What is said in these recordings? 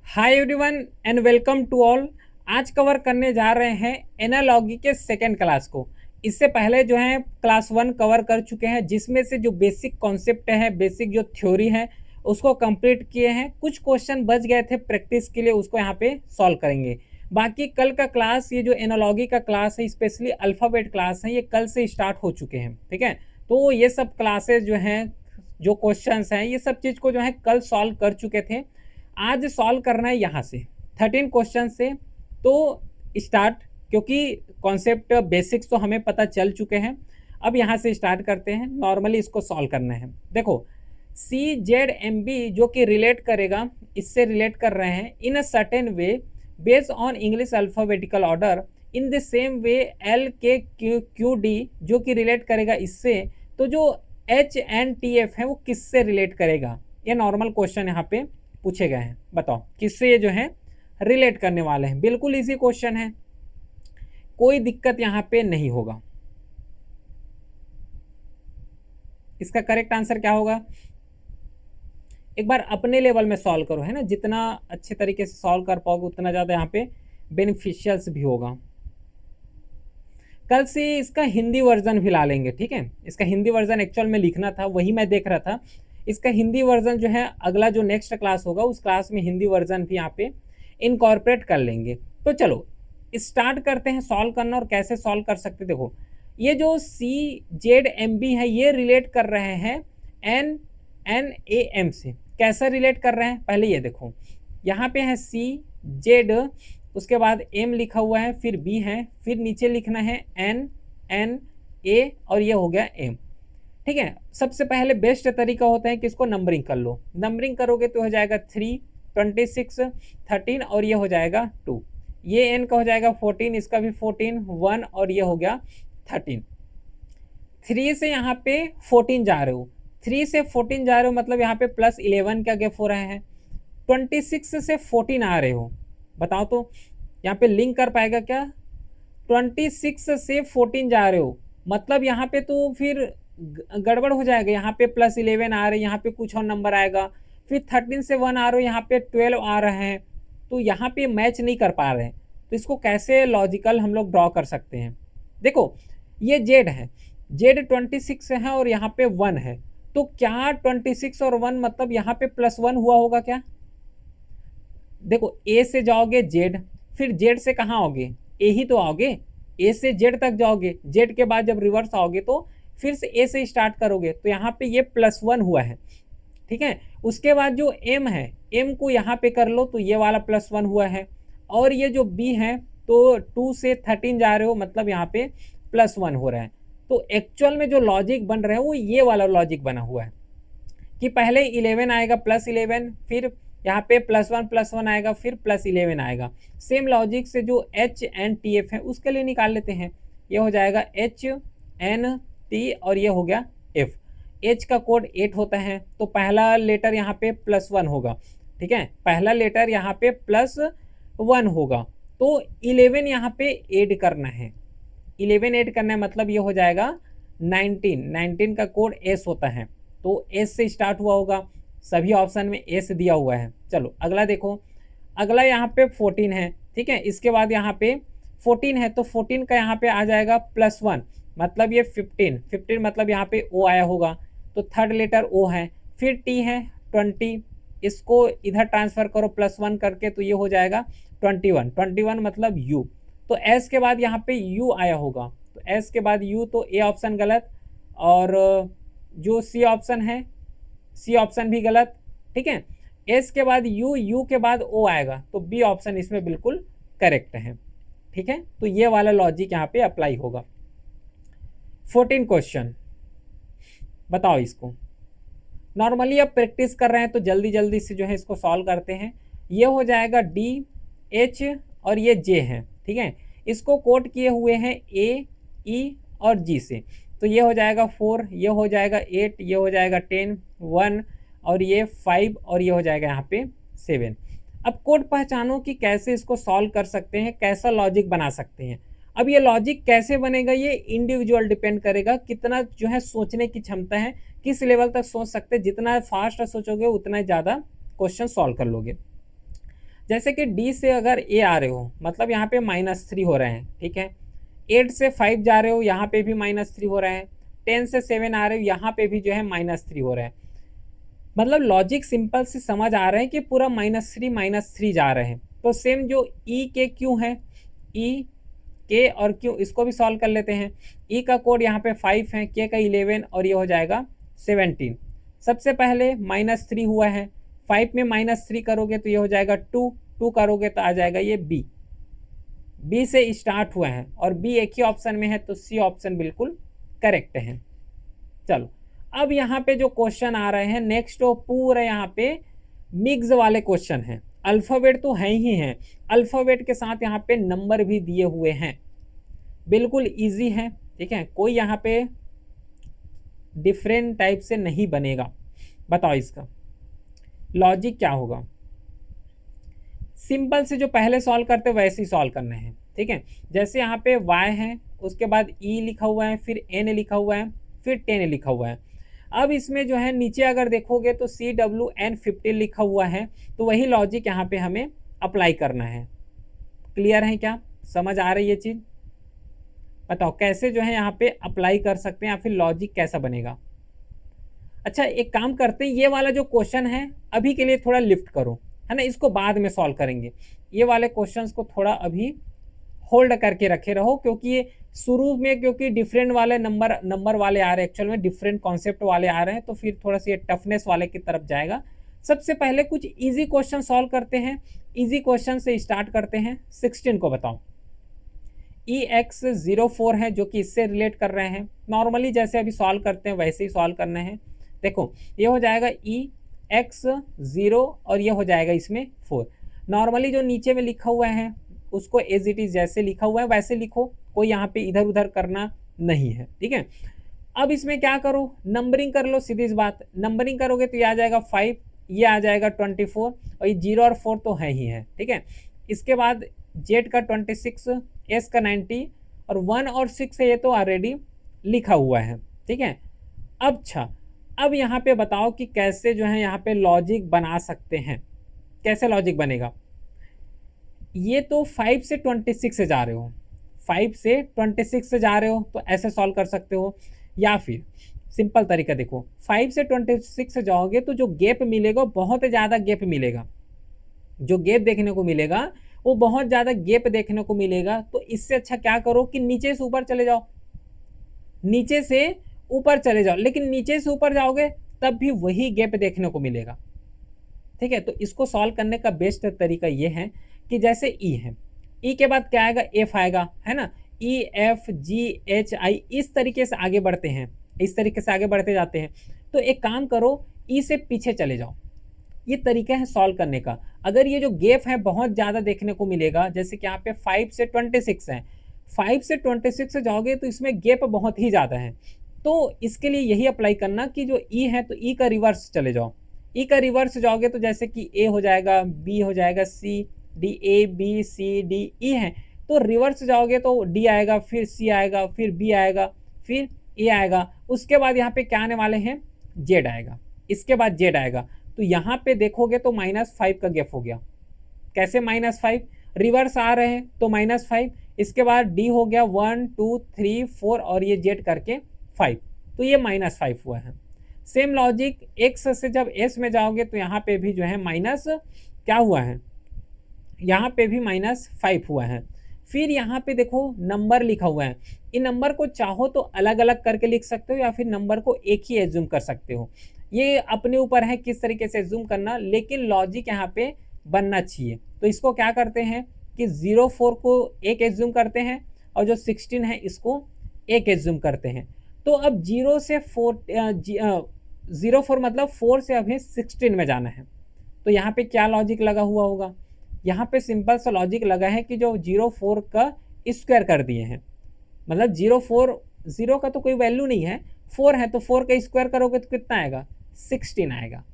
Hi everyone and welcome to all. आज cover करने जा रहे हैं एनालॉगी के सेकेंड क्लास को। इससे पहले जो है क्लास 1 कवर कर चुके हैं, जिसमें से जो बेसिक कॉन्सेप्ट है, बेसिक जो थ्योरी है उसको कंप्लीट किए हैं। कुछ क्वेश्चन बच गए थे प्रैक्टिस के लिए, उसको यहाँ पे सॉल्व करेंगे। बाकी कल का क्लास, ये जो एनालॉगी का क्लास है, स्पेशली अल्फ़ाबेट क्लास है, ये कल से स्टार्ट हो चुके हैं। ठीक है, तो ये सब क्लासेस जो हैं, जो क्वेश्चंस हैं, ये सब चीज़ को जो है कल सॉल्व कर चुके थे। आज सॉल्व करना है यहाँ से 13 क्वेश्चन से। तो स्टार्ट, क्योंकि कॉन्सेप्ट बेसिक्स तो हमें पता चल चुके हैं। अब यहाँ से स्टार्ट करते हैं। नॉर्मली इसको सॉल्व करना है। देखो, CZMB जो कि रिलेट करेगा, इससे रिलेट कर रहे हैं in a certain way based on English alphabetical order in the same way LKQD जो कि रिलेट करेगा इससे। तो जो HNTF है वो किससे रिलेट करेगा? ये नॉर्मल क्वेश्चन यहाँ पे पूछे गए हैं। बताओ किससे ये जो है रिलेट करने वाले हैं। बिल्कुल इजी क्वेश्चन है, कोई दिक्कत यहाँ पे नहीं होगा। इसका करेक्ट आंसर क्या होगा? एक बार अपने लेवल में सॉल्व करो, है ना। जितना अच्छे तरीके से सॉल्व कर पाओगे उतना ज़्यादा यहाँ पे बेनिफिशियल्स भी होगा। कल से इसका हिंदी वर्जन भी ला लेंगे, ठीक है। इसका हिंदी वर्जन एक्चुअल में लिखना था, वही मैं देख रहा था। इसका हिंदी वर्जन जो है अगला जो नेक्स्ट क्लास होगा उस क्लास में हिंदी वर्जन भी यहाँ पे इनकॉर्पोरेट कर लेंगे। तो चलो स्टार्ट करते हैं सॉल्व करना। और कैसे सॉल्व कर सकते, देखो ये जो CZMB है ये रिलेट कर रहे हैं NNAM से। कैसा रिलेट कर रहे हैं पहले ये देखो, यहाँ पे है CZ, उसके बाद M लिखा हुआ है, फिर B है, फिर नीचे लिखना है NNA और ये हो गया M। ठीक है, सबसे पहले बेस्ट तरीका होता है कि इसको नंबरिंग कर लो। नंबरिंग करोगे तो हो जाएगा 3, 26, 13 और ये हो जाएगा 2। ये n का हो जाएगा 14, इसका भी 14, 1 और ये हो गया 13। 3 से यहाँ पे 14 जा रहे हो, 3 से 14 जा रहे हो मतलब यहाँ पे प्लस 11 का गैप हो रहा है। 26 से 14 आ रहे हो, बताओ तो यहाँ पे लिंक कर पाएगा क्या? 26 से 14 जा रहे हो मतलब यहाँ पे तो फिर गड़बड़ हो जाएगा। यहाँ पे प्लस 11 आ रहे हैं, यहाँ पे कुछ और नंबर आएगा। फिर 13 से 1 आ रहे हो, यहाँ पे 12 आ रहे हैं, तो यहाँ पे मैच नहीं कर पा रहे हैं। तो इसको कैसे लॉजिकल हम लोग ड्रॉ कर सकते हैं? देखो ये जेड है, जेड 26 है और यहाँ पे 1 है। तो क्या 26 और 1 मतलब यहाँ पे +1 हुआ होगा क्या? देखो ए से जाओगे जेड, फिर जेड से कहाँ आओगे? ए ही तो आओगे, ए से जेड तक जाओगे, जेड के बाद जब रिवर्स आओगे तो फिर से ए से स्टार्ट करोगे। तो यहाँ पे ये +1 हुआ है, ठीक है। उसके बाद जो एम है, एम को यहाँ पे कर लो तो ये वाला +1 हुआ है। और ये जो बी है तो 2 से 13 जा रहे हो मतलब यहाँ पे +1 हो रहा है। तो एक्चुअल में जो लॉजिक बन रहा है वो ये वाला लॉजिक बना हुआ है कि पहले 11 आएगा +11, फिर यहाँ पे +1 आएगा, फिर +11 आएगा। सेम लॉजिक से जो HNTF है उसके लिए निकाल लेते हैं। ये हो जाएगा HNT और ये हो गया F। H का कोड 8 होता है, तो पहला लेटर यहाँ पे +1 होगा, ठीक है। पहला लेटर यहाँ पे +1 होगा, तो 11 यहाँ पे ऐड करना है। 11 ऐड करना है मतलब ये हो जाएगा 19 का कोड S होता है, तो S से स्टार्ट हुआ होगा। सभी ऑप्शन में S दिया हुआ है। चलो अगला देखो, अगला यहाँ पे 14 है, ठीक है। इसके बाद यहाँ पे 14 है, तो 14 का यहाँ पे आ जाएगा +1 मतलब ये 15 मतलब यहाँ पे O आया होगा, तो थर्ड लेटर O है। फिर T है 20, इसको इधर ट्रांसफर करो +1 करके, तो ये हो जाएगा 21 मतलब U। तो S के बाद यहाँ पे U आया होगा, तो S के बाद U, तो A ऑप्शन गलत। और जो C ऑप्शन है, C ऑप्शन भी गलत, ठीक है। S के बाद U, U के बाद O आएगा, तो B ऑप्शन इसमें बिल्कुल करेक्ट है, ठीक है। तो ये वाला लॉजिक यहाँ पे अप्लाई होगा। 14 क्वेश्चन, बताओ इसको। नॉर्मली अब प्रैक्टिस कर रहे हैं तो जल्दी जल्दी से जो है इसको सॉल्व करते हैं। ये हो जाएगा D, H और ये J है, ठीक है। इसको कोट किए हुए हैं A, E और G से, तो ये हो जाएगा 4, ये हो जाएगा 8, ये हो जाएगा 10, 1 और ये 5 और ये हो जाएगा यहाँ पे 7। अब कोड पहचानो कि कैसे इसको सॉल्व कर सकते हैं, कैसा लॉजिक बना सकते हैं। अब ये लॉजिक कैसे बनेगा ये इंडिविजुअल डिपेंड करेगा, कितना जो है सोचने की क्षमता है, किस लेवल तक सोच सकते हैं। जितना फास्ट सोचोगे उतना ज़्यादा क्वेश्चन सॉल्व कर लोगे। जैसे कि डी से अगर ए आ रहे हो मतलब यहाँ पे -3 हो रहे हैं, ठीक है। 8 से 5 जा रहे हो, यहाँ पे भी -3 हो रहे हैं। 10 से 7 आ रहे हो, यहाँ पे भी जो है -3 हो रहे हैं। मतलब लॉजिक सिंपल से समझ आ रहे हैं कि पूरा -3 जा रहे हैं। तो सेम जो ई के क्यू है, ई के और क्यू, इसको भी सॉल्व कर लेते हैं। ई का कोड यहाँ पे 5 है, के का 11 और ये हो जाएगा 17। सबसे पहले -3 हुआ है, 5 में -3 करोगे तो ये हो जाएगा 2, 2 करोगे तो आ जाएगा ये बी। बी से स्टार्ट हुआ है और बी एक ही ऑप्शन में है, तो सी ऑप्शन बिल्कुल करेक्ट है। चलो अब यहाँ पे जो क्वेश्चन आ रहे हैं नेक्स्ट, वो पूरा यहाँ पे मिक्स वाले क्वेश्चन हैं। अल्फ़ाबेट तो है ही हैं, अल्फ़ाबेट के साथ यहाँ पे नंबर भी दिए हुए हैं। बिल्कुल इजी है, ठीक है, कोई यहाँ पे डिफरेंट टाइप से नहीं बनेगा। बताओ इसका लॉजिक क्या होगा। सिंपल से जो पहले सॉल्व करते वैसे ही सॉल्व करना है, ठीक है। जैसे यहाँ पे y है, उसके बाद e लिखा हुआ है, फिर n लिखा हुआ है, फिर 10 लिखा हुआ है। अब इसमें जो है नीचे अगर देखोगे तो CWN15 लिखा हुआ है, तो वही लॉजिक यहाँ पे हमें अप्लाई करना है। क्लियर है क्या, समझ आ रही है ये चीज़। बताओ कैसे जो है यहाँ पे अप्लाई कर सकते हैं या फिर लॉजिक कैसा बनेगा। अच्छा एक काम करते हैं, ये वाला जो क्वेश्चन है अभी के लिए थोड़ा लिफ्ट करो, है ना, इसको बाद में सॉल्व करेंगे। ये वाले क्वेश्चंस को थोड़ा अभी होल्ड करके रखे रहो, क्योंकि ये शुरू में क्योंकि डिफरेंट वाले नंबर वाले आ रहे हैं, एक्चुअल में डिफरेंट कॉन्सेप्ट वाले आ रहे हैं, तो फिर थोड़ा सा ये टफनेस वाले की तरफ जाएगा। सबसे पहले कुछ इजी क्वेश्चन सॉल्व करते हैं। इजी क्वेश्चन से स्टार्ट करते हैं। 16 को बताओ। EX04 है जो कि इससे रिलेट कर रहे हैं। नॉर्मली जैसे अभी सॉल्व करते हैं वैसे ही सॉल्व करना है। देखो ये हो जाएगा EX0 और ये हो जाएगा इसमें 4। नॉर्मली जो नीचे में लिखा हुआ है उसको एज इट इज जैसे लिखा हुआ है वैसे लिखो, कोई यहाँ पे इधर उधर करना नहीं है, ठीक है। अब इसमें क्या करो, नंबरिंग कर लो, सीधी सी बात। नंबरिंग करोगे तो ये आ जाएगा 5, ये आ जाएगा 24 और ये 0 और 4 तो है ही है, ठीक है। इसके बाद जेड का 26, एस का 90 और 1 और 6 है, ये तो ऑलरेडी लिखा हुआ है, ठीक है। अच्छा अब यहाँ पे बताओ कि कैसे जो है यहाँ पे लॉजिक बना सकते हैं। कैसे लॉजिक बनेगा। ये तो 5 से 26 से जा रहे हो, 5 से 26 से जा रहे हो तो ऐसे सॉल्व कर सकते हो, या फिर सिंपल तरीका देखो, 5 से 26 से जाओगे तो जो गैप मिलेगा बहुत ज़्यादा गैप मिलेगा। जो गैप देखने को मिलेगा वो बहुत ज़्यादा गैप देखने को मिलेगा। तो इससे अच्छा क्या करो कि नीचे से ऊपर चले जाओ, नीचे से ऊपर चले जाओ, लेकिन नीचे से ऊपर जाओगे तब भी वही गैप देखने को मिलेगा, ठीक है। तो इसको सॉल्व करने का बेस्ट तरीका ये है कि जैसे ई है, ई के बाद क्या आएगा, एफ आएगा, है ना, E F G H I, इस तरीके से आगे बढ़ते हैं, इस तरीके से आगे बढ़ते जाते हैं। तो एक काम करो, ई से पीछे चले जाओ। ये तरीका है सॉल्व करने का। अगर ये जो गैप है बहुत ज़्यादा देखने को मिलेगा, जैसे कि यहाँ पे 5 से 26 है, 5 से 26 से जाओगे तो इसमें गैप बहुत ही ज़्यादा है। तो इसके लिए यही अप्लाई करना कि जो ई है तो ई का रिवर्स चले जाओ। ई का रिवर्स जाओगे तो जैसे कि ए हो जाएगा, बी हो जाएगा, C D, A B C D E है, तो रिवर्स जाओगे तो डी आएगा, फिर सी आएगा, फिर बी आएगा, फिर ए आएगा। उसके बाद यहाँ पे क्या आने वाले हैं, जेड आएगा, इसके बाद जेड आएगा। तो यहाँ पे देखोगे तो -5 का गैप हो गया। कैसे -5, रिवर्स आ रहे हैं तो -5, इसके बाद डी हो गया 1 2 3 4 और ये जेड करके 5, तो ये -5 हुआ है। सेम लॉजिक एक्स से जब एस में जाओगे तो यहाँ पे भी जो है माइनस क्या हुआ है, यहाँ पे भी -5 हुआ है। फिर यहाँ पे देखो नंबर लिखा हुआ है, इन नंबर को चाहो तो अलग अलग करके लिख सकते हो या फिर नंबर को एक ही एज्यूम कर सकते हो। ये अपने ऊपर है किस तरीके से एज्यूम करना, लेकिन लॉजिक यहाँ पे बनना चाहिए। तो इसको क्या करते हैं कि 04 को एक एज्यूम करते हैं और जो 16 है इसको एक एज्यूम करते हैं। तो अब 0 से 04 मतलब 4 से अभी 16 में जाना है। तो यहाँ पे क्या लॉजिक लगा हुआ होगा, यहाँ पे सिंपल सा लॉजिक लगा है कि जो 04 का स्क्वायर कर दिए हैं, मतलब 0 का तो कोई वैल्यू नहीं है, 4 है तो 4 का स्क्वायर करोगे तो कितना आएगा, 16 आएगा।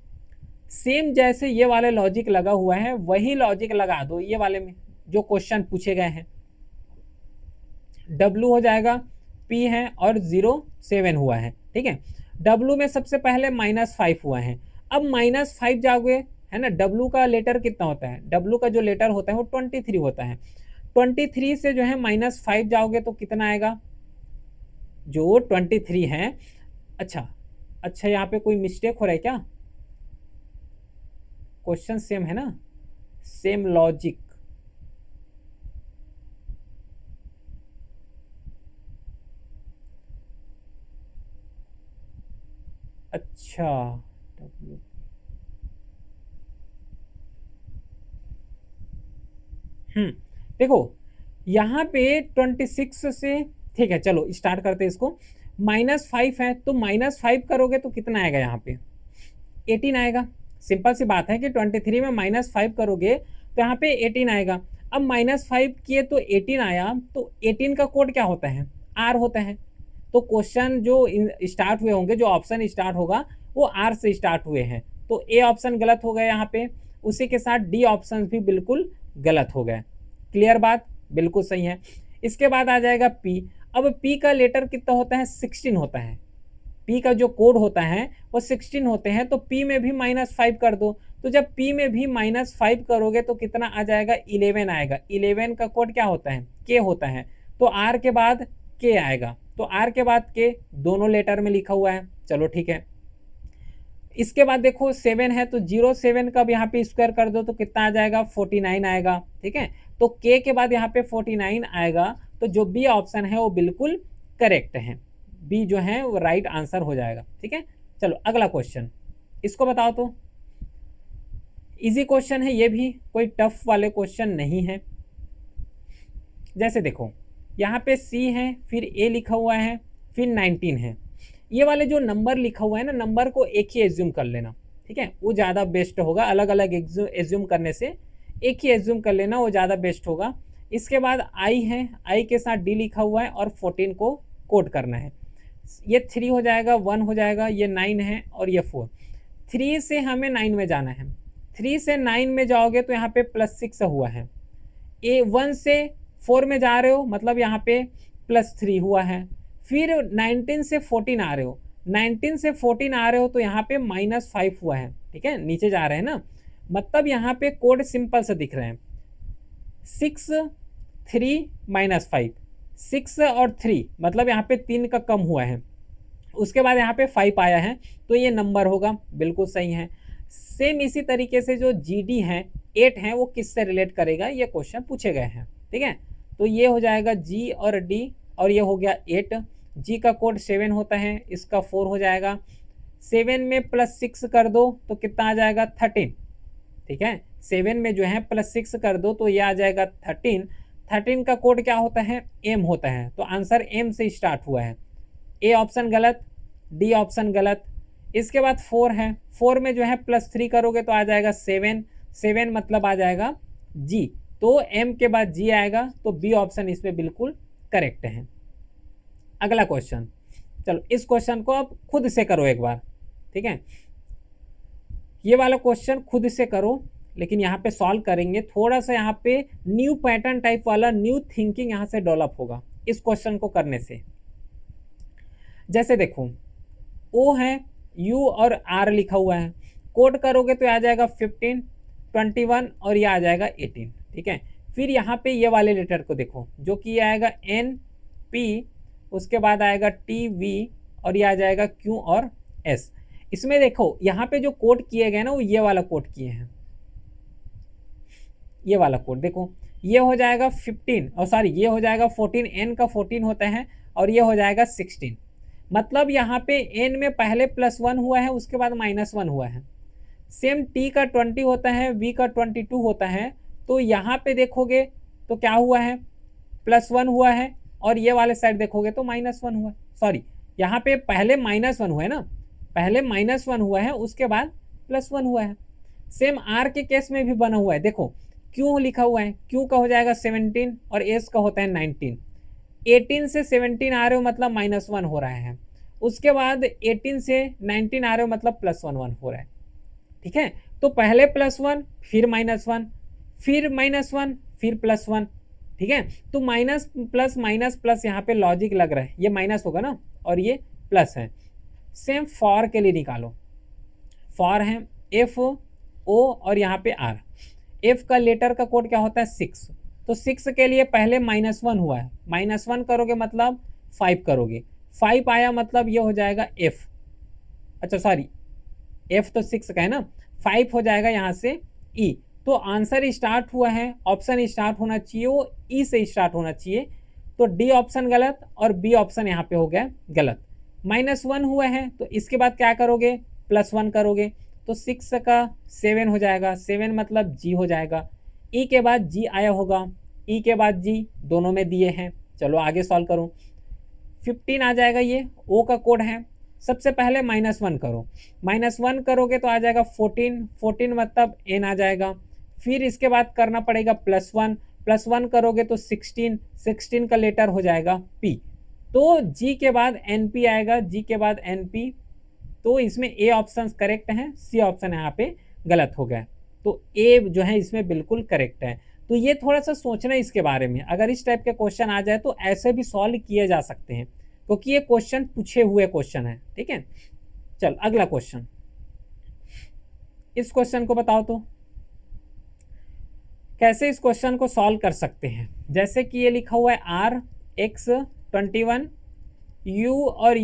सेम जैसे ये वाले लॉजिक लगा हुआ है वही लॉजिक लगा दो ये वाले में जो क्वेश्चन पूछे गए हैं। W हो जाएगा, P है और 07 हुआ है, ठीक है। W में सबसे पहले -5 हुआ है। अब -5 जाओगे, है ना। डब्लू का लेटर कितना होता है, डब्लू का जो लेटर होता है वो 23 होता है। 23 से जो है -5 जाओगे तो कितना आएगा, जो 23 है। अच्छा अच्छा, यहाँ पे कोई मिस्टेक हो रहा है क्या, क्वेश्चन सेम है ना, सेम लॉजिक। अच्छा W, देखो यहाँ पे 26 से, ठीक है चलो स्टार्ट करते हैं इसको। -5 है तो -5 करोगे तो कितना आएगा, यहाँ पे 18 आएगा। सिंपल सी बात है कि 23 में -5 करोगे तो यहाँ पे 18 आएगा। अब -5 किए तो 18 आया, तो 18 का कोड क्या होता है, आर होता है। तो क्वेश्चन जो स्टार्ट हुए होंगे, जो ऑप्शन स्टार्ट होगा वो आर से स्टार्ट हुए हैं, तो ए ऑप्शन गलत हो गया यहाँ पे। उसी के साथ डी ऑप्शन भी बिल्कुल गलत हो गए। क्लियर बात, बिल्कुल सही है। इसके बाद आ जाएगा पी। अब पी का लेटर कितना होता है, 16 होता है। पी का जो कोड होता है वो 16 होते हैं, तो पी में भी -5 कर दो। तो जब पी में भी -5 करोगे तो कितना आ जाएगा, 11 आएगा। 11 का कोड क्या होता है, के होता है। तो आर के बाद के आएगा, तो आर के बाद के दोनों लेटर में लिखा हुआ है, चलो ठीक है। इसके बाद देखो 7 है, तो 07 का यहाँ पे स्क्वायर कर दो तो कितना आ जाएगा, 49 आएगा। ठीक है, तो के के बाद यहाँ पे 49 आएगा, तो जो बी ऑप्शन है वो बिल्कुल करेक्ट है। बी जो है वो राइट आंसर हो जाएगा। ठीक है, चलो अगला क्वेश्चन, इसको बताओ तो। इजी क्वेश्चन है ये भी, कोई टफ वाले क्वेश्चन नहीं है। जैसे देखो यहाँ पे सी है, फिर ए लिखा हुआ है, फिर 19 है। ये वाले जो नंबर लिखा हुआ है ना, नंबर को एक ही एज्यूम कर लेना। ठीक है, वो ज़्यादा बेस्ट होगा, अलग अलग एज्यूम करने से एक ही एज्यूम कर लेना, वो ज़्यादा बेस्ट होगा। इसके बाद आई है, आई के साथ डी लिखा हुआ है और 14 को कोड करना है। ये 3 हो जाएगा, 1 हो जाएगा, ये 9 है और ये 4। 3 से हमें 9 में जाना है। 3 से 9 में जाओगे तो यहाँ पे +6 हुआ है। ए 1 से 4 में जा रहे हो, मतलब यहाँ पे +3 हुआ है। फिर 19 से 14 आ रहे हो, 19 से 14 आ रहे हो तो यहाँ पे -5 हुआ है। ठीक है, नीचे जा रहे हैं ना, मतलब यहाँ पे कोड सिंपल से दिख रहे हैं, 6 3 -5, 6 और 3 मतलब यहाँ पे 3 का कम हुआ है। उसके बाद यहाँ पे 5 आया है, तो ये नंबर होगा, बिल्कुल सही है। सेम इसी तरीके से जो GD है 8 है, वो किससे रिलेट करेगा, ये क्वेश्चन पूछे गए हैं। ठीक है, तो ये हो जाएगा G और D, और ये हो गया 8। G का कोड 7 होता है, इसका 4 हो जाएगा। 7 में +6 कर दो तो कितना आ जाएगा, 13। ठीक है, 7 में जो है +6 कर दो तो ये आ जाएगा 13। 13 का कोड क्या होता है, M होता है, तो आंसर M से स्टार्ट हुआ है। ए ऑप्शन गलत, डी ऑप्शन गलत। इसके बाद 4 है, 4 में जो है +3 करोगे तो आ जाएगा 7, 7 मतलब आ जाएगा G, तो M के बाद G आएगा, तो बी ऑप्शन इसमें बिल्कुल करेक्ट है। अगला क्वेश्चन, चलो इस क्वेश्चन को आप खुद से करो एक बार। ठीक है, ये वाला क्वेश्चन खुद से करो, लेकिन यहाँ पे सॉल्व करेंगे थोड़ा सा, यहाँ पे न्यू पैटर्न टाइप वाला न्यू थिंकिंग यहाँ से डेवलप होगा इस क्वेश्चन को करने से। जैसे देखो O है, U और R लिखा हुआ है, कोड करोगे तो आ जाएगा 15, 21 और ये आ जाएगा 18। ठीक है, फिर यहाँ पे ये वाले लेटर को देखो, जो कि आएगा N P, उसके बाद आएगा T V और ये आ जाएगा Q और S। इसमें देखो यहाँ पे जो कोड किए गए ना, वो ये वाला कोड किए हैं, ये वाला कोड देखो, ये हो जाएगा 15 और सॉरी ये हो जाएगा 14, N का 14 होता है और ये हो जाएगा 16। मतलब यहाँ पे N में पहले +1 हुआ है, उसके बाद -1 हुआ है। सेम T का 20 होता है, V का 22 होता है, तो यहाँ पे देखोगे तो क्या हुआ है, +1 हुआ है, और ये वाले साइड देखोगे तो -1 हुआ है। सॉरी, यहाँ पे पहले -1 हुआ है ना, पहले -1 हुआ है, उसके बाद +1 हुआ है। सेम R के केस में भी बना हुआ है, देखो Q लिखा हुआ है, Q का हो जाएगा 17 और S का होता है 19। 18 से 17 आ रहे हो मतलब -1 हो रहा है, उसके बाद 18 से 19 आ रहे हो मतलब +1 हो रहा है। ठीक है, तो पहले +1 फिर -1 फिर -1 फिर +1। ठीक है, तो माइनस प्लस माइनस प्लस यहाँ पे लॉजिक लग रहा है, ये माइनस होगा ना और ये प्लस है। सेम फॉर के लिए निकालो, फॉर है F O और यहाँ पे R। F का लेटर का कोड क्या होता है 6। तो 6 के लिए पहले -1 हुआ है, -1 करोगे मतलब 5 करोगे, 5 आया मतलब ये हो जाएगा F। अच्छा सॉरी, F तो 6 का है ना, 5 हो जाएगा यहाँ से E। तो आंसर स्टार्ट हुआ है, ऑप्शन स्टार्ट होना चाहिए वो E से स्टार्ट होना चाहिए। तो डी ऑप्शन गलत और बी ऑप्शन यहाँ पे हो गया गलत। -1 हुआ है तो इसके बाद क्या करोगे, +1 करोगे, तो 6 का 7 हो जाएगा, 7 मतलब G हो जाएगा। E के बाद G आया होगा, E के बाद G दोनों में दिए हैं। चलो आगे सॉल्व करो, 15 आ जाएगा, ये O का कोड है। सबसे पहले -1 करो, -1 करोगे तो आ जाएगा 14, 14 मतलब N आ जाएगा। फिर इसके बाद करना पड़ेगा +1, +1 करोगे तो 16, 16 का लेटर हो जाएगा P। तो G के बाद NP आएगा, G के बाद NP। तो इसमें A ऑप्शन करेक्ट है, C ऑप्शन यहाँ पे गलत हो गया। तो A जो है इसमें बिल्कुल करेक्ट है। तो ये थोड़ा सा सोचना इसके बारे में, अगर इस टाइप के क्वेश्चन आ जाए तो ऐसे भी सॉल्व किए जा सकते हैं, क्योंकि ये क्वेश्चन पूछे हुए क्वेश्चन है। ठीक है, चल अगला क्वेश्चन, इस क्वेश्चन को बताओ तो कैसे इस क्वेश्चन को सॉल्व कर सकते हैं। जैसे कि ये लिखा हुआ है R(x)21 U और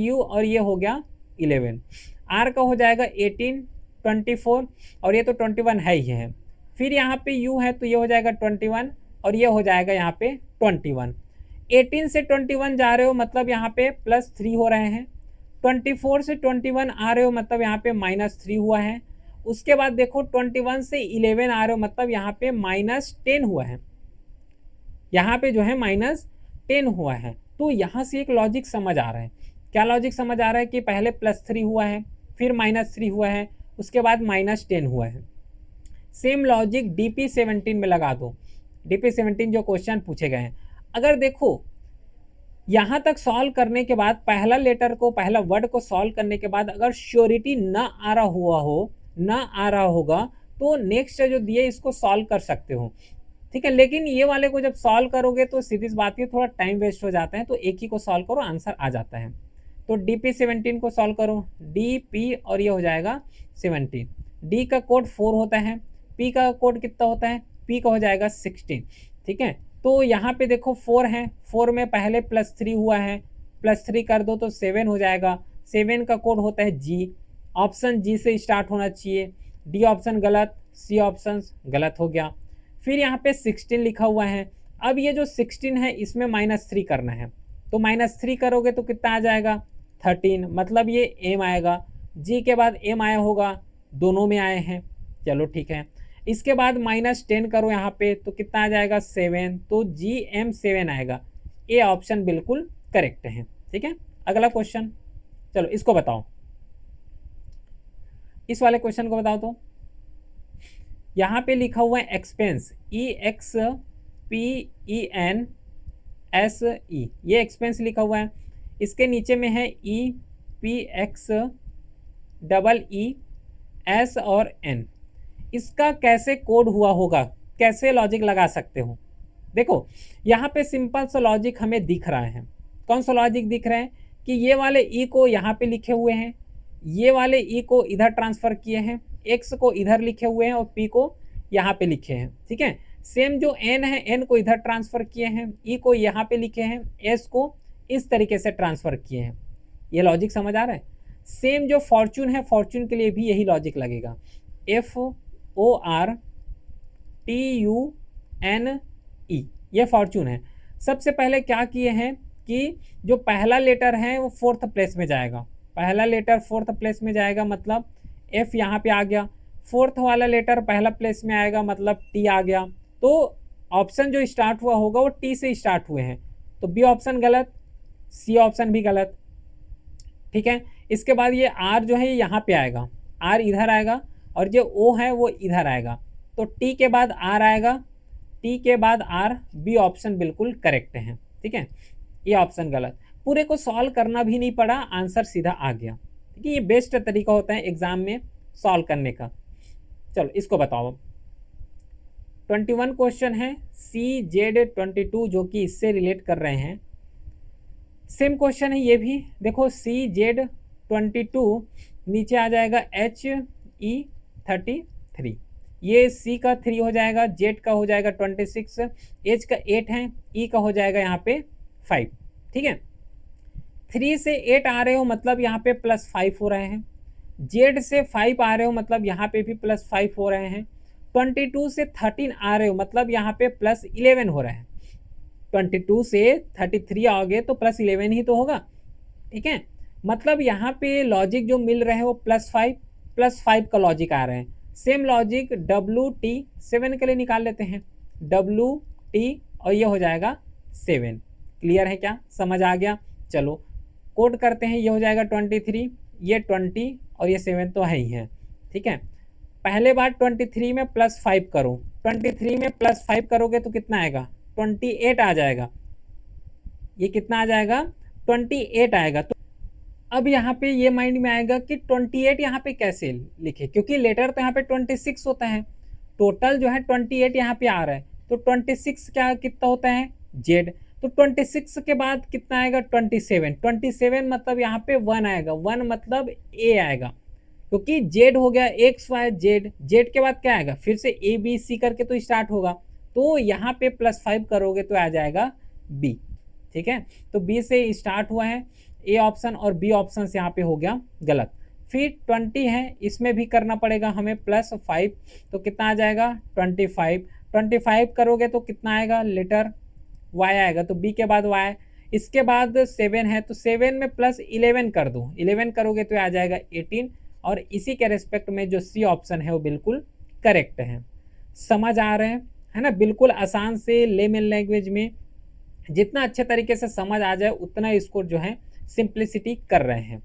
ये हो गया 11, R का हो जाएगा 18, 24 और ये तो 21 है ही है। फिर यहाँ पे U है तो ये हो जाएगा 21 और ये हो जाएगा यहाँ पे 21। 18 से 21 जा रहे हो मतलब यहाँ पे +3 हो रहे हैं, 24 से 21 आ रहे हो मतलब यहाँ पे -3 हुआ है। उसके बाद देखो 21 से 11 आ रहे हो मतलब यहाँ पे -10 हुआ है, यहाँ पे जो है -10 हुआ है। तो यहाँ से एक लॉजिक समझ आ रहा है। क्या लॉजिक समझ आ रहा है कि पहले +3 हुआ है, फिर -3 हुआ है, उसके बाद -10 हुआ है। सेम लॉजिक DP17 में लगा दो, DP17 जो क्वेश्चन पूछे गए हैं। अगर देखो यहाँ तक सॉल्व करने के बाद पहला लेटर को, पहला वर्ड को सॉल्व करने के बाद अगर श्योरिटी ना आ रहा हुआ हो, ना आ रहा होगा, तो नेक्स्ट जो दिए इसको सॉल्व कर सकते हो। ठीक है, लेकिन ये वाले को जब सॉल्व करोगे तो सीधी सी बात है थोड़ा टाइम वेस्ट हो जाता है, तो एक ही को सॉल्व करो, आंसर आ जाता है। तो DP17 को सॉल्व करो, DP और ये हो जाएगा 17। D का कोड 4 होता है, P का कोड कितना होता है, P का हो जाएगा 16। ठीक है, तो यहाँ पे देखो 4 है, 4 में पहले +3 हुआ है, +3 कर दो तो 7 हो जाएगा। 7 का कोड होता है G, ऑप्शन G से स्टार्ट होना चाहिए। D ऑप्शन गलत, C ऑप्शन गलत हो गया। फिर यहाँ पे 16 लिखा हुआ है। अब ये जो 16 है इसमें -3 करना है, तो -3 करोगे तो कितना आ जाएगा 13, मतलब ये M आएगा। G के बाद M आया होगा, दोनों में आए हैं। चलो ठीक है, इसके बाद -10 करो यहाँ पे तो कितना आ जाएगा 7, तो GM7 आएगा। ए ऑप्शन बिल्कुल करेक्ट है। ठीक है, अगला क्वेश्चन, चलो इसको बताओ, इस वाले क्वेश्चन को बताओ। तो यहाँ पे लिखा हुआ है एक्सपेंस, EXPENSE, ये एक्सपेंस लिखा हुआ है। इसके नीचे में है EPXEES और N। इसका कैसे कोड हुआ होगा, कैसे लॉजिक लगा सकते हो। देखो यहाँ पे सिंपल सा लॉजिक हमें दिख रहा है। कौन सा लॉजिक दिख रहा है कि ये वाले E को यहाँ पे लिखे हुए हैं, ये वाले E को इधर ट्रांसफर किए हैं, X को इधर लिखे हुए हैं और P को यहाँ पे लिखे हैं। ठीक है, सेम जो N है, N को इधर ट्रांसफर किए हैं, E को यहाँ पे लिखे हैं, S को इस तरीके से ट्रांसफर किए हैं। ये लॉजिक समझ आ रहा है। सेम जो फॉर्चून है, फॉर्चून के लिए भी यही लॉजिक लगेगा। FORTUNE, ये फॉर्चून है। सबसे पहले क्या किए हैं कि जो पहला लेटर है वो 4th प्लेस में जाएगा, पहला लेटर 4th प्लेस में जाएगा मतलब F यहाँ पे आ गया, 4th वाला लेटर पहला प्लेस में आएगा मतलब T आ गया। तो ऑप्शन जो स्टार्ट हुआ होगा वो T से स्टार्ट हुए हैं, तो B ऑप्शन गलत, C ऑप्शन भी गलत। ठीक है, इसके बाद ये R जो है ये यहाँ पे आएगा, R इधर आएगा और जो O है वो इधर आएगा, तो T के बाद R आएगा, T के बाद R, B ऑप्शन बिल्कुल करेक्ट है। ठीक है, ये ऑप्शन गलत। पूरे को सॉल्व करना भी नहीं पड़ा, आंसर सीधा आ गया। ठीक है, ये बेस्ट तरीका होता है एग्जाम में सॉल्व करने का। चलो इसको बताओ, 21 क्वेश्चन है CZ22 जो कि इससे रिलेट कर रहे हैं। सेम क्वेश्चन है ये भी, देखो CZ22 नीचे आ जाएगा HE33। ये सी का 3 हो जाएगा, जेड का हो जाएगा 26, एच का 8 है, ई का हो जाएगा यहाँ पे 5। ठीक है, 3 से 8 आ रहे हो मतलब यहाँ पे +5 हो रहे हैं, जेड से 5 आ रहे हो मतलब यहाँ पे भी +5 हो रहे हैं, 22 से 13 आ रहे हो मतलब यहाँ पे +11 हो रहे हैं, 22 से 33 आओगे तो +11 ही तो होगा। ठीक है, मतलब यहाँ पे लॉजिक जो मिल रहे हैं वो +5 का लॉजिक आ रहे हैं। सेम लॉजिक WT7 के लिए निकाल लेते हैं, WT और ये हो जाएगा 7। क्लियर है क्या, समझ आ गया? चलो कोड करते हैं, ये हो जाएगा 23, ये 20 और ये 7 तो है ही है। ठीक है, पहले बार 23 में +5 करो, 23 में +5 करोगे तो कितना आएगा, 28 आ जाएगा। ये कितना आ जाएगा, 28 आएगा। तो अब यहाँ पे ये माइंड में आएगा कि 28 यहाँ पे कैसे लिखे, क्योंकि लेटर तो यहाँ पे 26 होता है, टोटल जो है 28 यहाँ पे आ रहा है, तो 26 क्या कितना होता है, जेड। तो 26 के बाद कितना आएगा, 27 मतलब यहाँ पे 1 आएगा, 1 मतलब ए आएगा, क्योंकि जेड हो गया XY जेड, जेड के बाद क्या आएगा, फिर से ABC करके तो स्टार्ट होगा, तो यहाँ पे +5 करोगे तो आ जाएगा बी। ठीक है, तो बी से स्टार्ट हुआ है, ए ऑप्शन और बी ऑप्शन से यहाँ पे हो गया गलत। फिर 20 है, इसमें भी करना पड़ेगा हमें +5, तो कितना आ जाएगा 25 करोगे तो कितना आएगा, लेटर वाई आएगा, तो बी के बाद वाई। इसके बाद 7 है, तो 7 में +11 कर दो, 11 करोगे तो आ जाएगा 18, और इसी के रेस्पेक्ट में जो सी ऑप्शन है वो बिल्कुल करेक्ट है। समझ आ रहे हैं, है ना, बिल्कुल आसान से लेमन लैंग्वेज में जितना अच्छे तरीके से समझ आ जाए उतना इसको जो है सिंप्लिसिटी कर रहे हैं।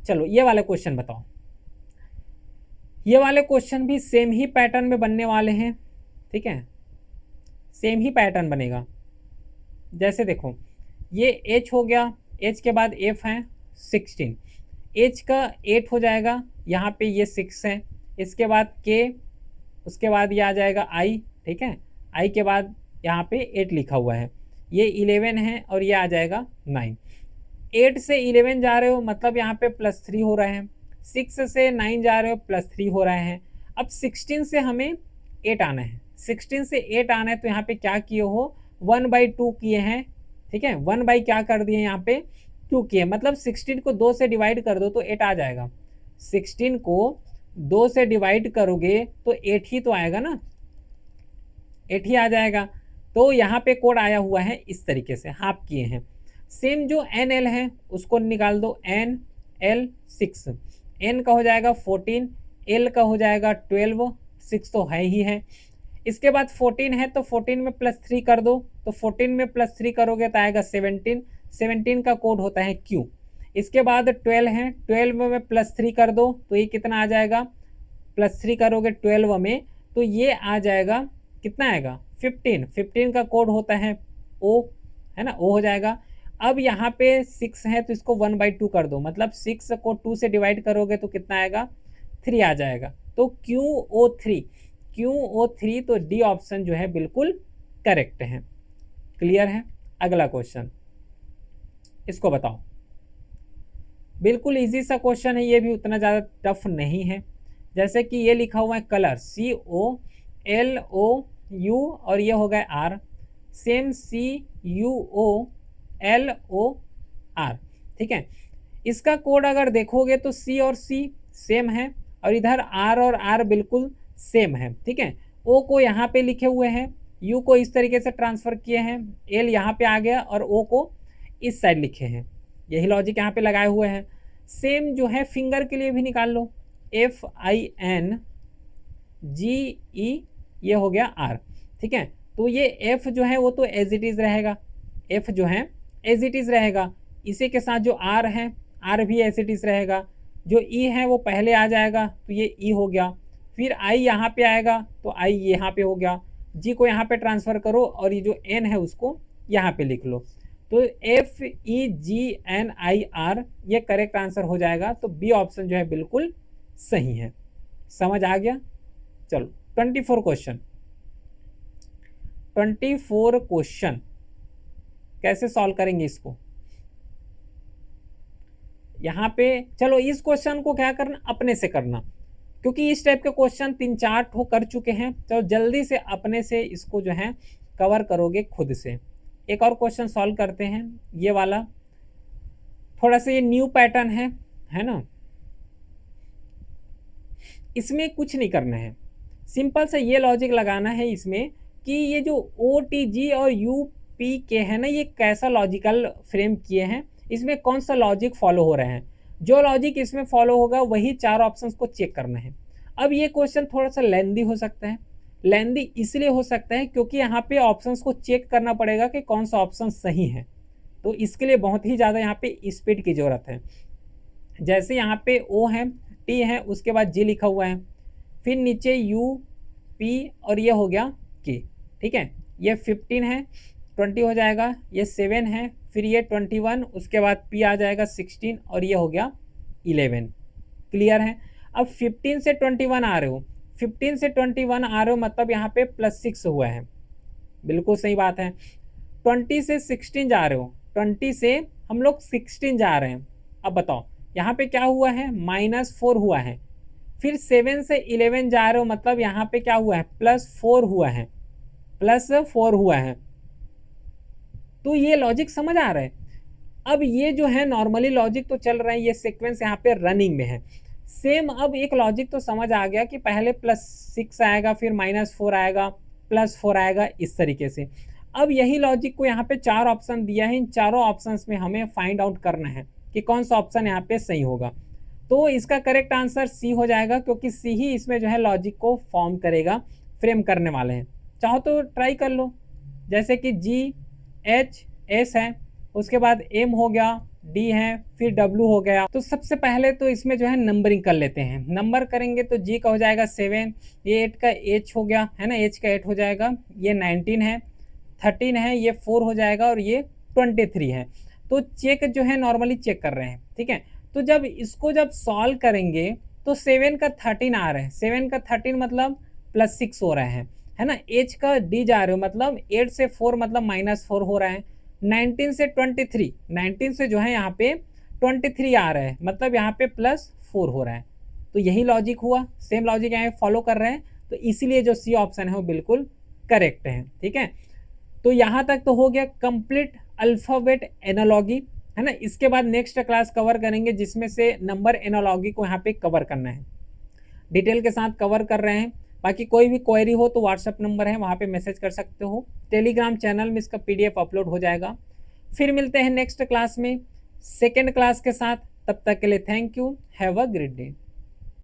चलो ये वाले क्वेश्चन बताओ, ये वाले क्वेश्चन भी सेम ही पैटर्न में बनने वाले हैं। ठीक है, सेम ही पैटर्न बनेगा। जैसे देखो ये h हो गया, h के बाद f है 16, h का 8 हो जाएगा, यहाँ पे ये 6 है, इसके बाद k, उसके बाद ये आ जाएगा i। ठीक है, i के बाद यहाँ पे 8 लिखा हुआ है, ये 11 है और ये आ जाएगा 9। 8 से 11 जा रहे हो मतलब यहाँ पे +3 हो रहे हैं, 6 से 9 जा रहे हो +3 हो रहे हैं। अब 16 से हमें 8 आना है, 16 से 8 आना है, तो यहाँ पे क्या किए हो, 1/2 किए हैं। ठीक है, 1 बाई क्या कर दिए, यहाँ पे 2 किए, मतलब 16 को 2 से डिवाइड कर दो तो 8 आ जाएगा। 16 को 2 से डिवाइड करोगे तो 8 ही तो आएगा ना, 8 ही आ जाएगा। तो यहाँ पे कोड आया हुआ है इस तरीके से, हाफ किए हैं। सेम जो NL है उसको निकाल दो, NL 6, N का हो जाएगा 14, L का हो जाएगा 12, 6 तो है ही है। इसके बाद 14 है तो 14 में +3 कर दो, तो 14 में +3 करोगे तो आएगा 17, 17 का कोड होता है Q। इसके बाद 12 है, 12 में +3 कर दो तो ये कितना आ जाएगा, +3 करोगे 12 में तो ये आ जाएगा, कितना आएगा 15, 15 का कोड होता है O, है ना, O हो जाएगा। अब यहाँ पे 6 है तो इसको 1/2 कर दो, मतलब 6 को 2 से डिवाइड करोगे तो कितना आएगा, 3 आ जाएगा, तो QO3, तो डी ऑप्शन जो है बिल्कुल करेक्ट है। क्लियर है? अगला क्वेश्चन, इसको बताओ। बिल्कुल इजी सा क्वेश्चन है, ये भी उतना ज़्यादा टफ नहीं है। जैसे कि ये लिखा हुआ है कलर COLOU और ये हो गया R, सेम CUOLOR। ठीक है, इसका कोड अगर देखोगे तो C और C सेम है और इधर R और R बिल्कुल सेम है। ठीक है, O को यहाँ पे लिखे हुए हैं, U को इस तरीके से ट्रांसफर किए हैं, L यहाँ पे आ गया और O को इस साइड लिखे हैं, यही लॉजिक यहाँ पे लगाए हुए हैं। सेम जो है फिंगर के लिए भी निकाल लो, FINGE, ये हो गया R। ठीक है, तो ये F जो है वो तो एज इट इज़ रहेगा, F जो है एज इट इज़ रहेगा, इसी के साथ जो R है R भी एज इट इज़ रहेगा, जो E है वो पहले आ जाएगा तो ये E हो गया, फिर I यहाँ पे आएगा तो I यहाँ पे हो गया, G को यहाँ पे ट्रांसफ़र करो और ये जो N है उसको यहाँ पे लिख लो, तो FEGNIR ये करेक्ट आंसर हो जाएगा। तो बी ऑप्शन जो है बिल्कुल सही है। समझ आ गया? चलो 24 क्वेश्चन कैसे सॉल्व करेंगे इसको। यहाँ पे चलो इस क्वेश्चन को क्या करना, अपने से करना, क्योंकि इस टाइप के क्वेश्चन 3-4 ठो कर चुके हैं, तो जल्दी से अपने से इसको जो है कवर करोगे खुद से। एक और क्वेश्चन सॉल्व करते हैं, ये वाला थोड़ा सा ये न्यू पैटर्न है ना। इसमें कुछ नहीं करना है, सिंपल सा ये लॉजिक लगाना है इसमें कि ये जो OTG और UPK है ना, ये कैसा लॉजिकल फ्रेम किए हैं, इसमें कौन सा लॉजिक फॉलो हो रहे हैं। जो लॉजिक इसमें फॉलो होगा वही 4 ऑप्शंस को चेक करना है। अब ये क्वेश्चन थोड़ा सा लेंदी हो सकता है, लेंदी इसलिए हो सकता है क्योंकि यहाँ पे ऑप्शंस को चेक करना पड़ेगा कि कौन सा ऑप्शन सही है, तो इसके लिए बहुत ही ज़्यादा यहाँ पे स्पीड की ज़रूरत है। जैसे यहाँ पे O है, T है, उसके बाद G लिखा हुआ है, फिर नीचे U P और ये हो गया K, ठीक है। ये 15 है, 20 हो जाएगा, ये 7 है, फिर ये 21, उसके बाद P आ जाएगा 16 और ये हो गया 11। क्लियर है। अब 15 से 21 आ रहे हो, 15 से 21 आ रहे हो मतलब यहाँ पे +6 हुआ है, बिल्कुल सही बात है। 20 से 16 जा रहे हो, 20 से हम लोग 16 जा रहे हैं। अब बताओ यहाँ पे क्या हुआ है, -4 हुआ है। फिर 7 से 11 जा रहे हो मतलब यहाँ पे क्या हुआ है, +4 हुआ है, +4 हुआ है। तो ये लॉजिक समझ आ रहा है। अब ये जो है नॉर्मली लॉजिक तो चल रहा है, ये सीक्वेंस यहाँ पे रनिंग में है। सेम अब एक लॉजिक तो समझ आ गया कि पहले +6 आएगा, फिर -4 आएगा, +4 आएगा, इस तरीके से। अब यही लॉजिक को यहाँ पे 4 ऑप्शन दिया है, इन चारों ऑप्शंस में हमें फाइंड आउट करना है कि कौन सा ऑप्शन यहाँ पे सही होगा। तो इसका करेक्ट आंसर C हो जाएगा, क्योंकि C ही इसमें जो है लॉजिक को फॉर्म करेगा, फ्रेम करने वाले हैं। चाहो तो ट्राई कर लो, जैसे कि G H S है, उसके बाद M हो गया, D है, फिर W हो गया। तो सबसे पहले तो इसमें जो है नंबरिंग कर लेते हैं। नंबर करेंगे तो G का हो जाएगा 7, ये 8 का H हो गया है ना, H का 8 हो जाएगा, ये 19 है, 13 है, ये 4 हो जाएगा और ये 23 है। तो चेक जो है नॉर्मली चेक कर रहे हैं, ठीक है। तो जब इसको जब सॉल्व करेंगे तो 7 का 13 आ रहा है, 7 का 13 मतलब +6 हो रहा है ना। H का D जा रहे हो मतलब 8 से 4 मतलब -4 हो रहा है। 19 से 23, 19 से जो है यहाँ पे 23 आ रहा है मतलब यहाँ पे +4 हो रहा है। तो यही लॉजिक हुआ, सेम लॉजिक यहाँ फॉलो कर रहे हैं, तो इसीलिए जो C ऑप्शन है वो बिल्कुल करेक्ट है, ठीक है। तो यहाँ तक तो हो गया कंप्लीट अल्फ़ाबेट एनालॉजी, है ना। इसके बाद नेक्स्ट क्लास कवर करेंगे जिसमें से नंबर एनालॉजी को यहाँ पे कवर करना है, डिटेल के साथ कवर कर रहे हैं। बाकी कोई भी क्वेरी हो तो व्हाट्सएप नंबर है, वहाँ पे मैसेज कर सकते हो। टेलीग्राम चैनल में इसका PDF अपलोड हो जाएगा। फिर मिलते हैं नेक्स्ट क्लास में सेकेंड क्लास के साथ, तब तक के लिए thank you, have a great day.